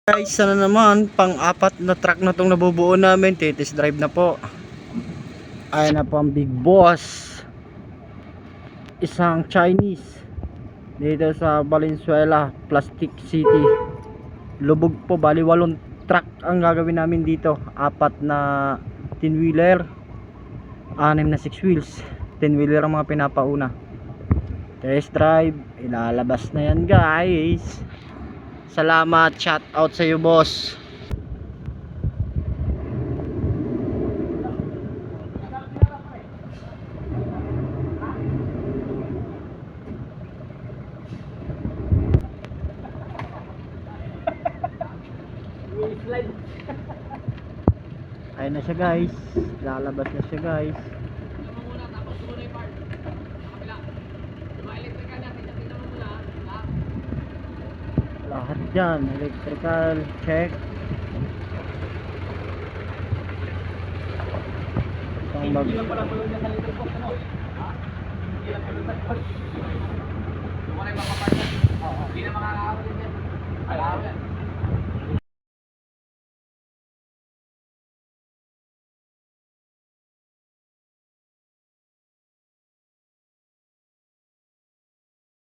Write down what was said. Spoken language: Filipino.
Guys, sana naman pang-apat na truck na tong nabubuo namin. Test drive na po. Ayan na po ang big boss. Isang Chinese dito sa Valenzuela, Plastic City. Lubog po, bali 8 truck ang gagawin namin dito. 4 na 10-wheeler, 6 na 6 wheels. 10-wheeler ang mga pinapauna. Test drive, ilalabas na yan guys. Salamat, shout out sa iyo boss. Ayun na siya guys, lalabas na siya guys. Lahat dyan, electrical check. Isang bag. Hindi na makakawin yan.